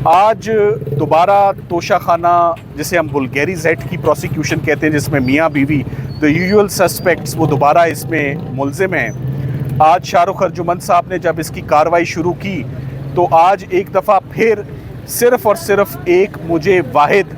آج دوبارہ توشہ خانہ جسے ہم بلغیری زیٹ کی پروسیکیوشن کہتے ہیں، جس میں میاں بیوی دا یوزول سسپیکٹس وہ دوبارہ اس میں ملزم ہیں۔ آج شاہ رخ ارجمند صاحب نے جب اس کی کارروائی شروع کی تو آج ایک دفعہ پھر صرف اور صرف ایک مجھے واحد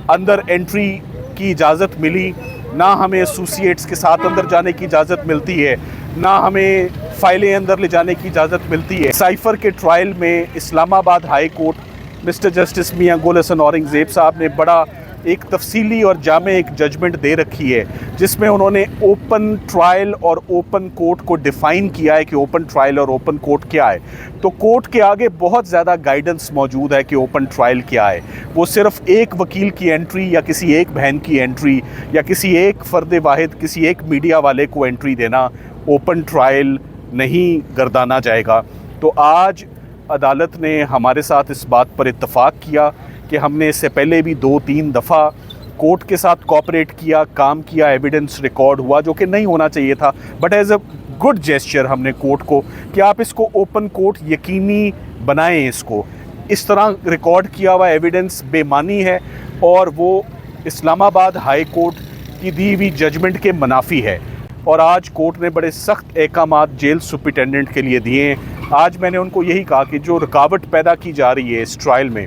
اندر انٹری کی اجازت ملی، نہ ہمیں ایسوسیٹس کے ساتھ اندر جانے کی اجازت ملتی ہے، نہ ہمیں فائلیں اندر لے جانے کی اجازت ملتی ہے۔ سائفر کے ٹرائل میں اسلام آباد ہائی کورٹ مسٹر جسٹس میاں گل حسن اورنگزیب صاحب نے بڑا ایک تفصیلی اور جامع ایک ججمنٹ دے رکھی ہے، جس میں انہوں نے اوپن ٹرائل اور اوپن کورٹ کو ڈیفائن کیا ہے کہ اوپن ٹرائل اور اوپن کورٹ کیا ہے۔ تو کورٹ کے آگے بہت زیادہ گائیڈنس موجود ہے کہ اوپن ٹرائل کیا ہے۔ وہ صرف ایک وکیل کی انٹری یا کسی ایک بہن کی انٹری یا کسی ایک فرد واحد کسی ایک میڈیا والے کو انٹری دینا اوپن ٹرائل نہیں گردانا جائے گا۔ تو آج عدالت نے ہمارے ساتھ اس بات پر اتفاق کیا کہ ہم نے اس سے پہلے بھی 2-3 دفعہ کورٹ کے ساتھ کوآپریٹ کیا، کام کیا، ایویڈنس ریکارڈ ہوا جو کہ نہیں ہونا چاہیے تھا، but as a good gesture ہم نے کورٹ کو کہ آپ اس کو اوپن کورٹ یقینی بنائیں، اس کو اس طرح ریکارڈ کیا ہوا ایویڈنس بے معنی ہے اور وہ اسلام آباد ہائی کورٹ کی دی ہوئی ججمنٹ کے منافی ہے۔ اور آج کورٹ نے بڑے سخت احکامات جیل سپرنٹینڈنٹ کے لیے دیے ہیں۔ آج میں نے ان کو یہی کہا کہ جو رکاوٹ پیدا کی جا رہی ہے اس ٹرائل میں،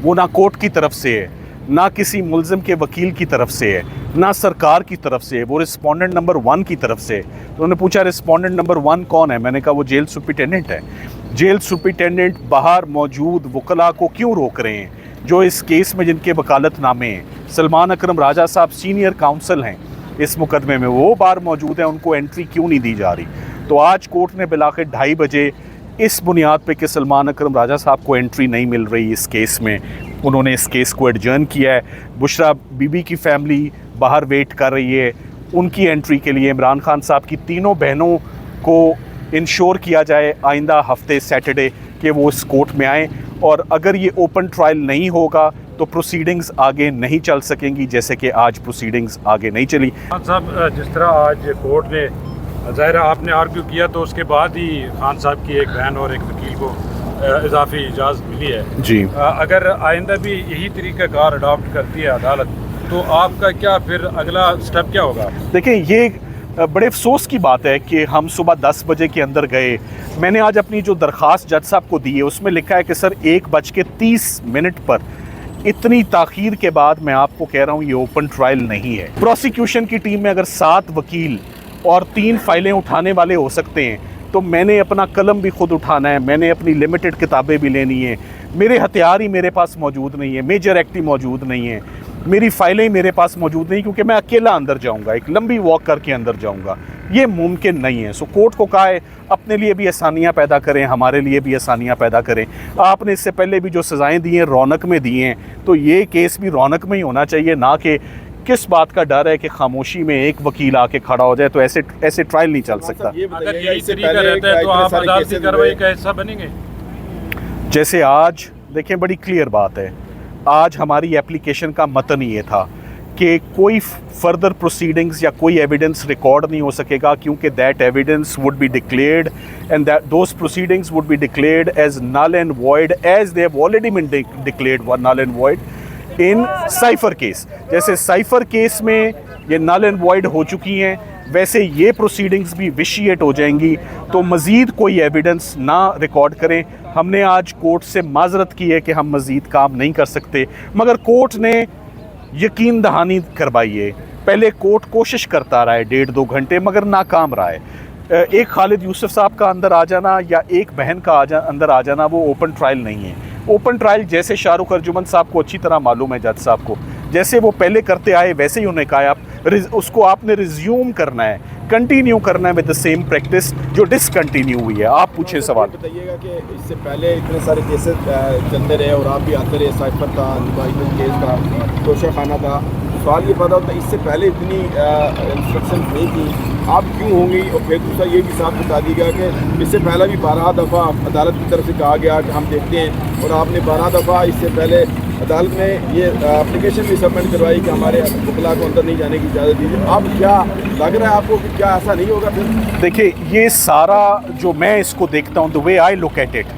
وہ نہ کورٹ کی طرف سے ہے، نہ کسی ملزم کے وکیل کی طرف سے ہے، نہ سرکار کی طرف سے ہے، وہ رسپونڈنٹ نمبر 1 کی طرف سے ہے۔ تو انہوں نے پوچھا رسپونڈنٹ نمبر 1 کون ہے؟ میں نے کہا وہ جیل سپرنٹینڈنٹ ہے۔ جیل سپرنٹینڈنٹ باہر موجود وکلاء کو کیوں روک رہے ہیں جو اس کیس میں جن کے وکالت نامے ہیں؟ سلمان اکرم راجہ صاحب سینئر کاؤنسل ہیں اس مقدمے میں، وہ باہر موجود ہیں، ان کو انٹری کیوں نہیں دی جا رہی؟ تو آج کورٹ نے بلاخر 2:30 بجے اس بنیاد پہ کہ سلمان اکرم راجہ صاحب کو انٹری نہیں مل رہی اس کیس میں، انہوں نے اس کیس کو ایڈجرن کیا ہے۔ بشرا بی بی کی فیملی باہر ویٹ کر رہی ہے ان کی انٹری کے لیے۔ عمران خان صاحب کی تینوں بہنوں کو انشور کیا جائے آئندہ ہفتے سیٹرڈے کہ وہ اس کورٹ میں آئیں، اور اگر یہ اوپن ٹرائل نہیں ہوگا تو پروسیڈنگز آگے نہیں چل سکیں گی، جیسے کہ آج پروسیڈنگز آگے نہیں چلی۔ خان صاحب، جس طرح آج کورٹ نے ظاہر آپ نے آرگیو کیا تو اس کے بعد ہی خان صاحب کی ایک بہن اور ایک وکیل کو اضافی اجازت ملی ہے جی، اگر آئندہ بھی یہی طریقہ کار اڈاپٹ کرتی ہے عدالت تو آپ کا کیا پھر اگلا سٹیپ کیا ہوگا؟ دیکھیں، یہ بڑے افسوس کی بات ہے کہ ہم صبح 10 بجے کے اندر گئے۔ میں نے آج اپنی جو درخواست جج صاحب کو دی ہے اس میں لکھا ہے کہ سر 1:30 پر اتنی تاخیر کے بعد میں آپ کو کہہ رہا ہوں یہ اوپن ٹرائل نہیں ہے۔ پروسیکیوشن کی ٹیم میں اگر 7 وکیل اور 3 فائلیں اٹھانے والے ہو سکتے ہیں تو میں نے اپنا قلم بھی خود اٹھانا ہے، میں نے اپنی لمیٹڈ کتابیں بھی لینی ہیں، میرے ہتھیار ہی میرے پاس موجود نہیں ہیں، میجر ایکٹ ہی موجود نہیں ہیں، میری فائلیں میرے پاس موجود نہیں، کیونکہ میں اکیلا اندر جاؤں گا، ایک لمبی واک کر کے اندر جاؤں گا، یہ ممکن نہیں ہے۔ سو کورٹ کو کہا ہے اپنے لیے بھی آسانیاں پیدا کریں، ہمارے لیے بھی آسانیاں پیدا کریں۔ آپ نے اس سے پہلے بھی جو سزائیں دی ہیں رونق میں دی ہیں، تو یہ کیس بھی رونق میں ہی ہونا چاہیے، نہ کہ کس بات کا ڈر ہے کہ خاموشی میں ایک وکیل آ کے کھڑا ہو جائے تو ایسے ٹرائل نہیں چل سکتا۔ اگر یہی طریقہ رہتا ہے تو آپ عدالتی کارروائی کا حصہ بنیں گے؟ جیسے آج دیکھیں، بڑی کلیئر بات ہے، آج ہماری اپلیکیشن کا متن یہ تھا کہ کوئی فردر پروسیڈنگز یا کوئی ایویڈنس ریکارڈ نہیں ہو سکے گا، کیونکہ that evidence would be declared and those proceedings would be declared as null and void as they have already been declared null and void in cipher case. جیسے cipher case میں یہ نل and wide ہو چکی ہیں، ویسے یہ proceedings بھی ویشیٹ ہو جائیں گی، تو مزید کوئی ایویڈنس نہ ریکارڈ کریں۔ ہم نے آج کورٹ سے معذرت کی ہے کہ ہم مزید کام نہیں کر سکتے، مگر کورٹ نے یقین دہانی کروائی ہے۔ پہلے کورٹ کوشش کرتا رہا ہے 1.5-2 گھنٹے، مگر ناکام رہا ہے۔ ایک خالد یوسف صاحب کا اندر آ جانا یا ایک بہن کا اندر آ جانا وہ اوپن ٹرائل نہیں ہے۔ اوپن ٹرائل جیسے شاہ رخ ارجمند صاحب کو اچھی طرح معلوم ہے، جج صاحب کو جیسے وہ پہلے کرتے آئے ویسے ہی انہوں نے کہا اس کو آپ نے ریزیوم کرنا ہے، کنٹینیو کرنا ہے ود دا سیم پریکٹس جو ڈسکنٹینیو ہوئی ہے۔ آپ پوچھیں سوال۔ بتائیے گا کہ اس سے پہلے اتنے سارے کیسز چلتے رہے اور آپ بھی آتے رہے، سائفر تھا، کیس تھا، توشہ خانہ تھا، سوال یہ پیدا ہوتا ہے اس سے پہلے اتنی انسٹرکشن نہیں تھی، آپ کیوں ہوں گی؟ اور پھر دوسرا یہ بھی صاف بتا دی گیا کہ اس سے پہلے بھی 12 دفعہ عدالت کی طرف سے کہا گیا کہ ہم دیکھتے ہیں، اور آپ نے 12 دفعہ اس سے پہلے عدالت میں یہ اپلیکیشن بھی سبمٹ کروائی کہ ہمارے وکلاء کو اندر نہیں جانے کی اجازت دیجیے۔ اب کیا لگ رہا ہے آپ کو کہ کیا ایسا نہیں ہوگا پھر؟ دیکھیے، یہ سارا جو میں اس کو دیکھتا ہوں، the way I look at it،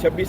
26